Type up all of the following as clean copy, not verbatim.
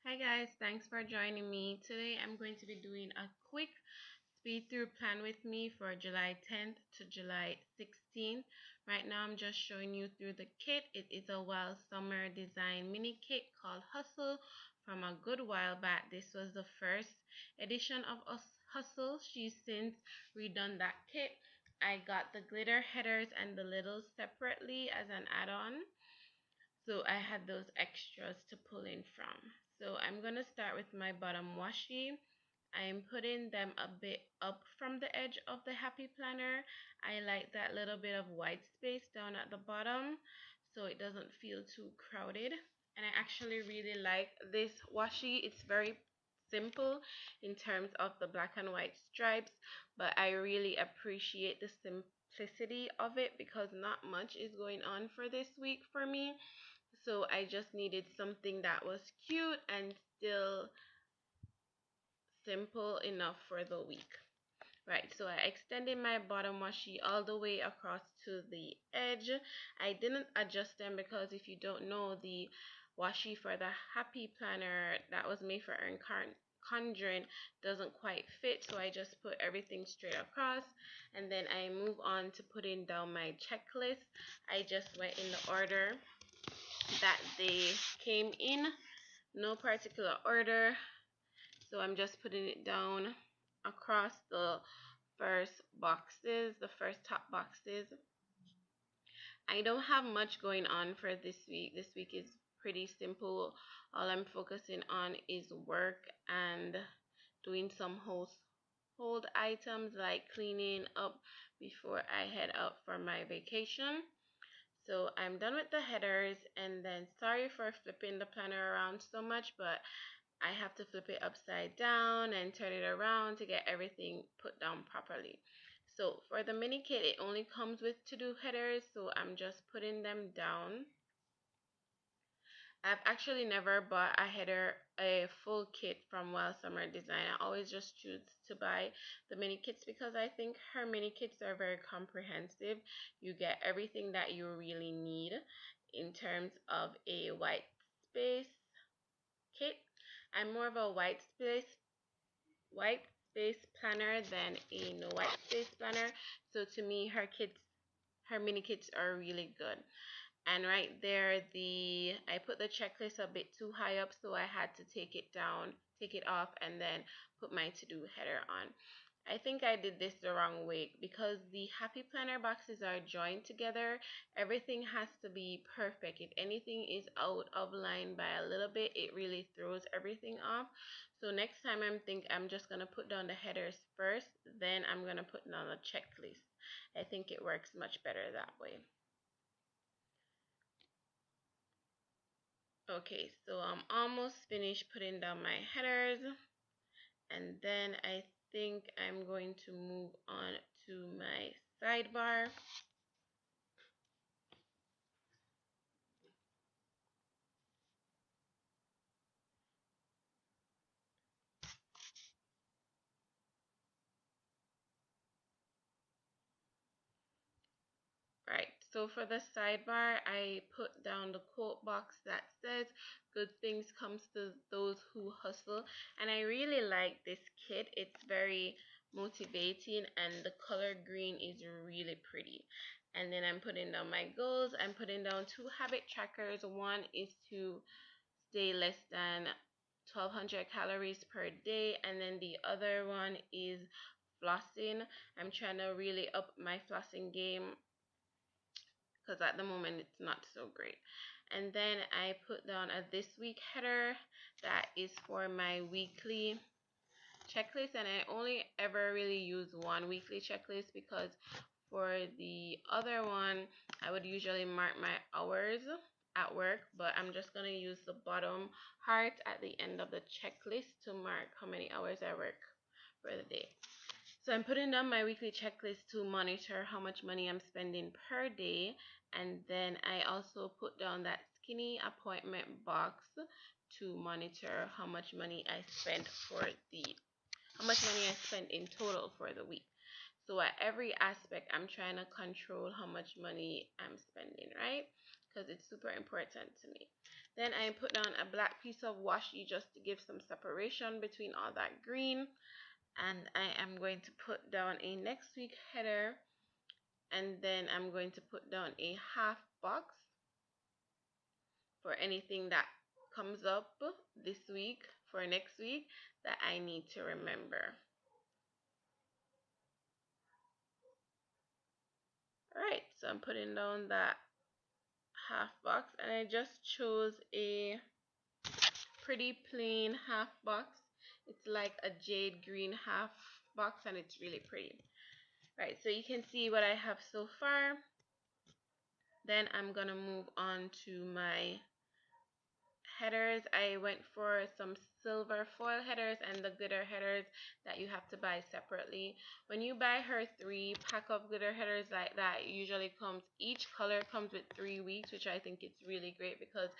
Hi guys, thanks for joining me. Today I'm going to be doing a quick speed through plan with me for July 10th to July 16th. Right now I'm just showing you through the kit. It is a Wild Summer Design mini kit called Hustle from a good while back. This was the first edition of Hustle. She's since redone that kit. I got the glitter headers and the littles separately as an add-on. So I had those extras to pull in from. So I'm going to start with my bottom washi. I'm putting them a bit up from the edge of the Happy Planner. I like that little bit of white space down at the bottom so it doesn't feel too crowded. And I actually really like this washi. It's very simple in terms of the black and white stripes, but I really appreciate the simplicity of it because not much is going on for this week for me. So I just needed something that was cute and still simple enough for the week. Right, so I extended my bottom washi all the way across to the edge. I didn't adjust them because if you don't know, the washi for the Happy Planner that was made for Erin Conjuring doesn't quite fit, so I just put everything straight across, and then I move on to putting down my checklist. I just went in the order that they came in, no particular order, so I'm just putting it down across the first boxes, the first top boxes. I don't have much going on for this week. This week is pretty simple. All I'm focusing on is work and doing some household items like cleaning up before I head out for my vacation. So I'm done with the headers, and then sorry for flipping the planner around so much, but I have to flip it upside down and turn it around to get everything put down properly. So for the mini kit, it only comes with to-do headers, so I'm just putting them down. I've actually never bought a full kit from WildSummerDesigns. I always just choose to buy the mini kits because I think her mini kits are very comprehensive. You get everything that you really need in terms of a white space kit. I'm more of a white space planner than a no white space planner. So to me, her mini kits are really good. And right there, I put the checklist a bit too high up, so I had to take it down, take it off, and then put my to-do header on. I think I did this the wrong way because the Happy Planner boxes are joined together. Everything has to be perfect. If anything is out of line by a little bit, it really throws everything off. So next time I'm just going to put down the headers first, then I'm going to put down the checklist. I think it works much better that way. Okay, so I'm almost finished putting down my headers, and then I think I'm going to move on to my sidebar. Right, so for the sidebar, I put down the quote box that says, "Good things comes to those who hustle." And I really like this kit. It's very motivating, and the color green is really pretty. And then I'm putting down my goals. I'm putting down 2 habit trackers. One is to stay less than 1200 calories per day, and then the other one is flossing. I'm trying to really up my flossing game because at the moment it's not so great. And then I put down a this week header that is for my weekly checklist, and I only ever really use one weekly checklist because for the other one I would usually mark my hours at work, but I'm just going to use the bottom heart at the end of the checklist to mark how many hours I work for the day. So I'm putting down my weekly checklist to monitor how much money I'm spending per day, and then I also put down that skinny appointment box to monitor how much money I spent in total for the week. So at every aspect, I'm trying to control how much money I'm spending, right? Because it's super important to me. Then I put down a black piece of washi just to give some separation between all that green. And I am going to put down a next week header, and then I'm going to put down a half box for anything that comes up this week for next week that I need to remember. Alright, so I'm putting down that half box, and I just chose a pretty plain half box. It's like a jade green half box, and it's really pretty. Right, so you can see what I have so far. Then I'm gonna move on to my headers. I went for some silver foil headers and the glitter headers that you have to buy separately. When you buy her 3 pack of glitter headers like that, it usually comes, each color comes with 3 weeks, which I think it's really great because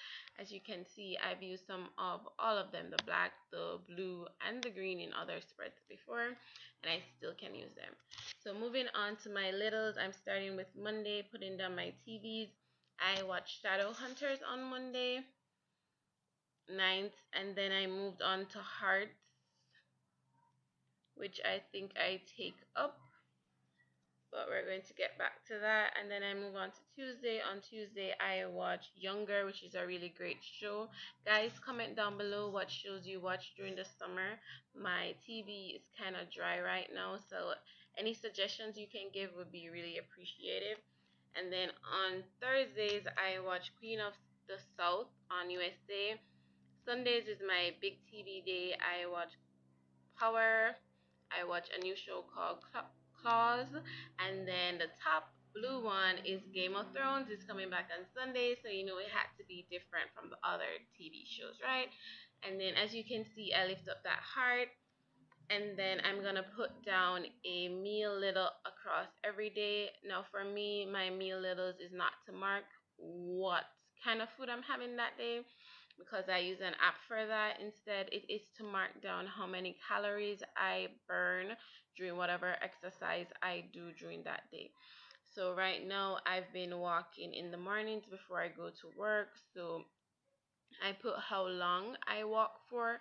as you can see, I've used some of all of them, the black, the blue, and the green in other spreads before, and I still can use them. So moving on to my littles, I'm starting with Monday, putting down my TVs. I watched Shadowhunters on Monday night, and then I moved on to Hearts, which I think I take up, but we're going to get back to that. And then I move on to Tuesday. On Tuesday I watch Younger, which is a really great show. Guys, comment down below what shows you watch during the summer. My TV is kind of dry right now, so any suggestions you can give would be really appreciated. And then on Thursdays I watch Queen of the South on USA. Sundays is my big TV day. I watch Power. I watch a new show called Claws. And then the top blue one is Game of Thrones. It's coming back on Sunday, so you know it had to be different from the other TV shows, right? And then as you can see, I lift up that heart. And then I'm going to put down a meal little across every day. Now for me, my meal littles is not to mark what kind of food I'm having that day, because I use an app for that. Instead, it is to mark down how many calories I burn during whatever exercise I do during that day. So right now, I've been walking in the mornings before I go to work. So I put how long I walk for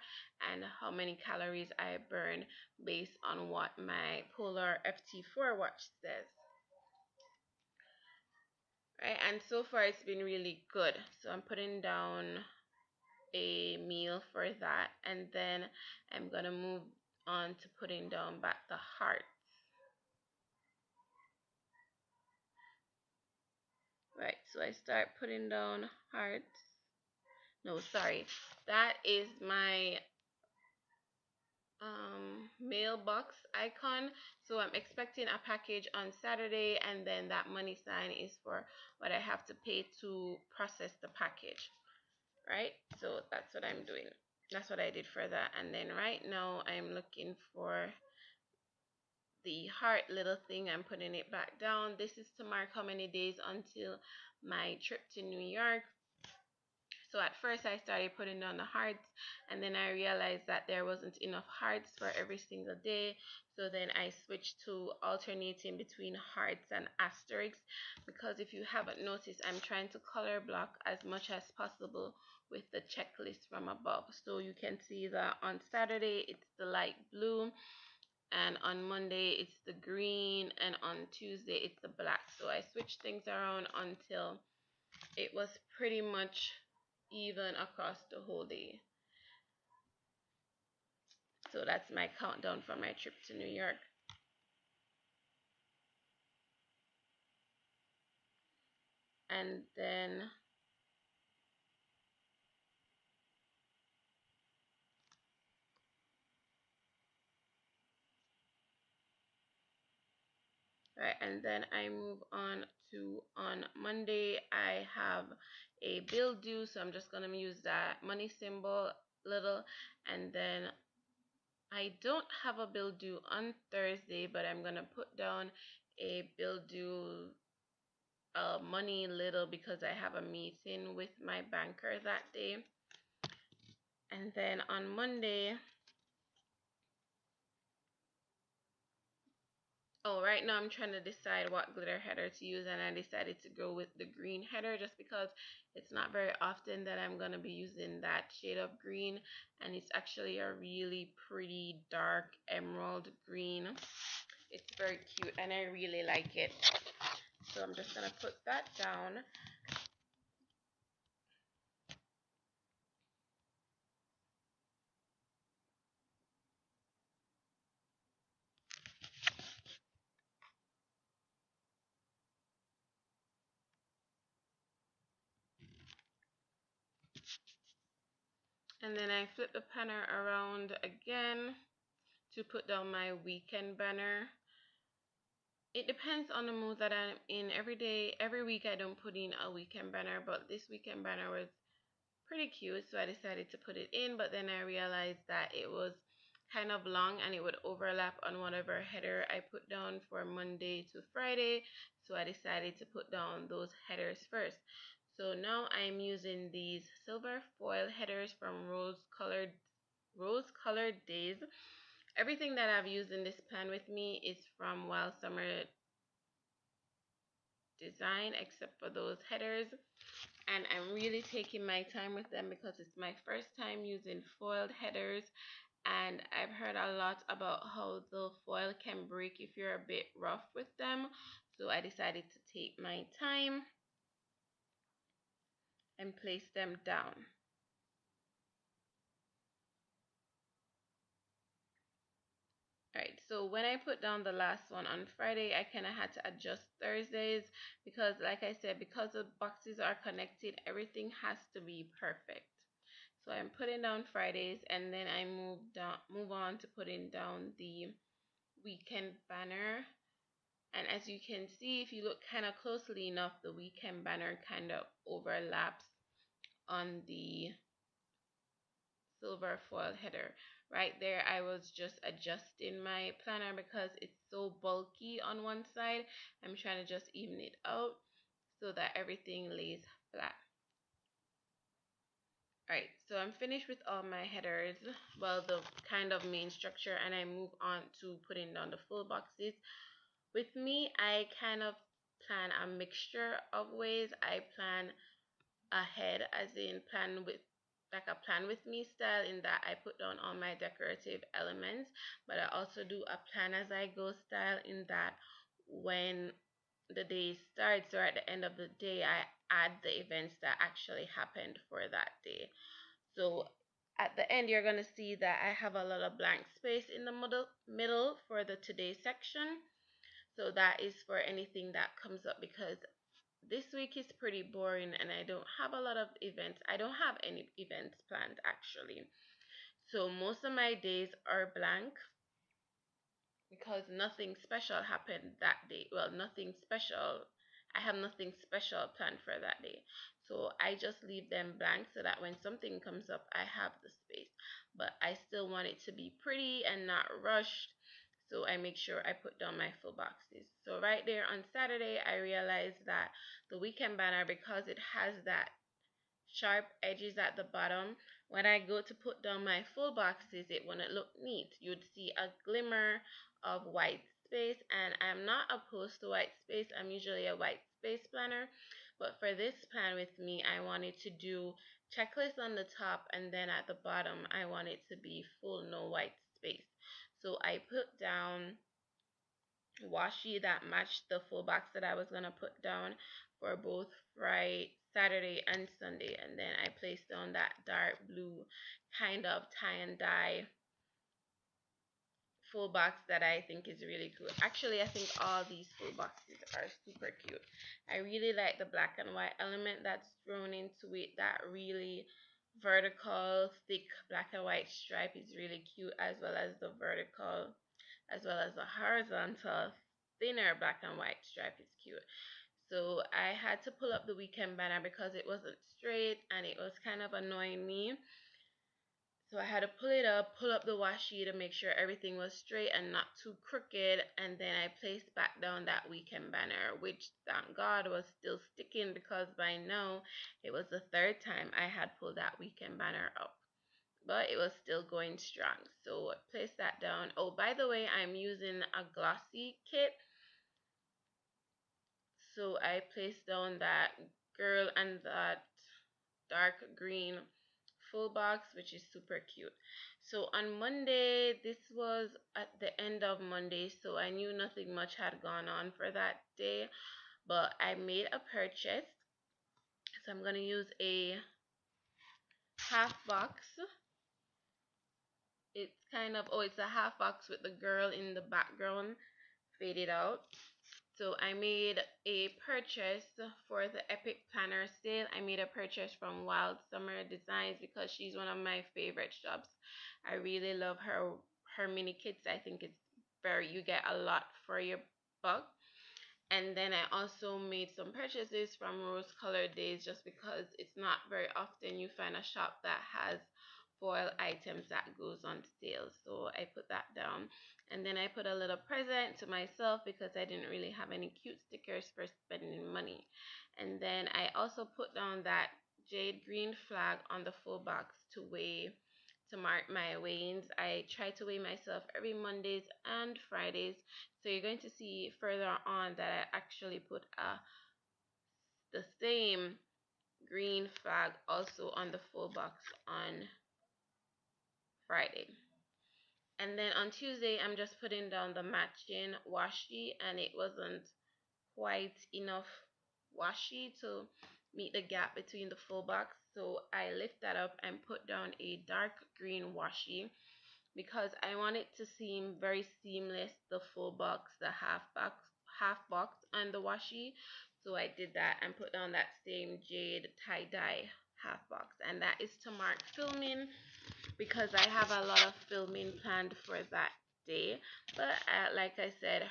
and how many calories I burn based on what my Polar FT4 watch says. Right, and so far it's been really good. So I'm putting down a meal for that, and then I'm gonna move on to putting down back the hearts. Right, so I start putting down hearts. No, sorry, that is my mailbox icon. So I'm expecting a package on Saturday, and then that money sign is for what I have to pay to process the package. Right, so that's what I'm doing. That's what I did for that. And then right now I'm looking for the heart little thing. I'm putting it back down. This is to mark how many days until my trip to New York. So at first I started putting down the hearts, and then I realized that there wasn't enough hearts for every single day. So then I switched to alternating between hearts and asterisks, because if you haven't noticed, I'm trying to color block as much as possible with the checklist from above. So you can see that on Saturday it's the light blue, and on Monday it's the green, and on Tuesday it's the black. So I switched things around until it was pretty much even across the whole day. So that's my countdown for my trip to New York. And then right, and then I move on to, on Monday I have a bill due, so I'm just gonna use that money symbol little. And then I don't have a bill due on Thursday, but I'm gonna put down a bill due money little because I have a meeting with my banker that day. And then on Monday, Oh, right now I'm trying to decide what glitter header to use, and I decided to go with the green header just because it's not very often that I'm going to be using that shade of green, and it's actually a really pretty dark emerald green. It's very cute and I really like it. So I'm just going to put that down. And then I flip the planner around again to put down my weekend banner. It depends on the mood that I'm in. Every day, every week I don't put in a weekend banner, but this weekend banner was pretty cute, so I decided to put it in, but then I realized that it was kind of long and it would overlap on whatever header I put down for Monday to Friday, so I decided to put down those headers first. So now I'm using these silver foil headers from Rose Colored Days. Everything that I've used in this plan with me is from WildSummerDesign except for those headers, and I'm really taking my time with them because it's my first time using foiled headers, and I've heard a lot about how the foil can break if you're a bit rough with them, so I decided to take my time and place them down. Alright, so when I put down the last one on Friday, I kind of had to adjust Thursdays because, like I said, because the boxes are connected, everything has to be perfect. So I'm putting down Fridays, and then I move on to putting down the weekend banner. And as you can see, if you look kind of closely enough, the weekend banner kind of overlaps on the silver foil header. Right there, I was just adjusting my planner because it's so bulky on one side. I'm trying to just even it out so that everything lays flat. Alright, so I'm finished with all my headers, well, the kind of main structure, and I move on to putting down the full boxes. With me, I kind of plan a mixture of ways. I plan ahead, as in plan with like a plan with me style, in that I put down all my decorative elements, but I also do a plan as I go style, in that when the day starts or at the end of the day, I add the events that actually happened for that day. So at the end, you're going to see that I have a lot of blank space in the middle for the today section. So that is for anything that comes up, because this week is pretty boring and I don't have a lot of events. I don't have any events planned actually. So most of my days are blank because nothing special happened that day. Well, nothing special. I have nothing special planned for that day. So I just leave them blank so that when something comes up, I have the space. But I still want it to be pretty and not rushed. So I make sure I put down my full boxes. So right there on Saturday, I realized that the weekend banner, because it has that sharp edges at the bottom, when I go to put down my full boxes, it wouldn't look neat. You'd see a glimmer of white space, and I'm not opposed to white space. I'm usually a white space planner, but for this plan with me, I wanted to do checklist on the top, and then at the bottom I want it to be full, no white space. So I put down washi that matched the full box that I was gonna put down for both Friday, Saturday, and Sunday, and then I placed on that dark blue kind of tie and dye full box that I think is really cool. Actually, I think all these full boxes are super cute. I really like the black and white element that's thrown into it. That really vertical, thick black and white stripe is really cute, as well as the vertical, as well as the horizontal, thinner black and white stripe is cute. So I had to pull up the weekend banner because it wasn't straight and it was kind of annoying me. So I had to pull up the washi to make sure everything was straight and not too crooked, and then I placed back down that weekend banner, which thank God was still sticking, because by now it was the third time I had pulled that weekend banner up, but it was still going strong. So place that down. Oh, by the way, I'm using a glossy kit, so I placed down that girl and that dark green full box, which is super cute. So on Monday, this was at the end of Monday, so I knew nothing much had gone on for that day, but I made a purchase. So I'm gonna use a half box. It's kind of, oh, it's a half box with the girl in the background faded out. So I made a purchase for the Epic Planner sale. I made a purchase from WildSummerDesigns because she's one of my favorite shops. I really love her mini kits. I think it's very, you get a lot for your buck. And then I also made some purchases from Rose Colored Days just because it's not very often you find a shop that has foil items that goes on sale. So I put that down. And then I put a little present to myself because I didn't really have any cute stickers for spending money. And then I also put down that jade green flag on the full box to mark my weigh-ins. I try to weigh myself every Mondays and Fridays. So you're going to see further on that I actually put the same green flag also on the full box on Friday. And then on Tuesday, I'm just putting down the matching washi, and it wasn't quite enough washi to meet the gap between the full box. So I lift that up and put down a dark green washi because I want it to seem very seamless, the full box, the half box and the washi. So I did that and put down that same jade tie-dye half box, and that is to mark filming because I have a lot of filming planned for that day. But like I said,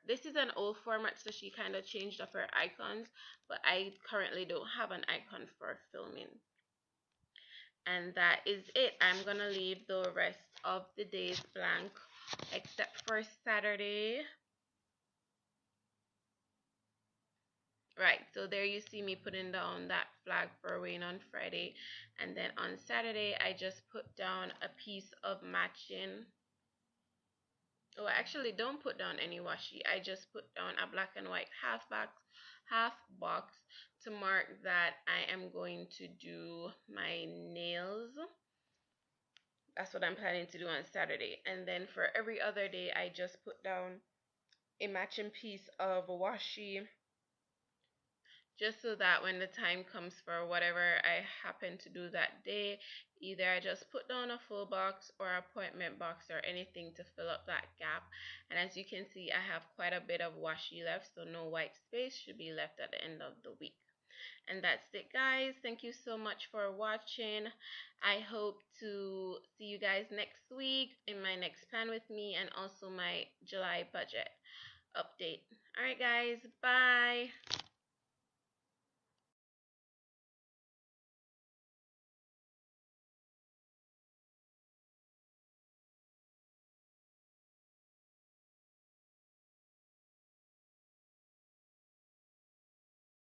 this is an old format, so she kind of changed up her icons, but I currently don't have an icon for filming. And that is it. I'm gonna leave the rest of the days blank except for Saturday. Right, so there you see me putting down that flag for weighing on Friday, and then on Saturday I just put down a piece of matching. Oh, I actually don't put down any washi. I just put down a black and white half box to mark that I am going to do my nails. That's what I'm planning to do on Saturday. And then for every other day, I just put down a matching piece of washi just so that when the time comes for whatever I happen to do that day, either I just put down a full box or appointment box or anything to fill up that gap. And as you can see, I have quite a bit of washi left, so no white space should be left at the end of the week. And that's it, guys. Thank you so much for watching. I hope to see you guys next week in my next plan with me and also my July budget update. All right, guys. Bye.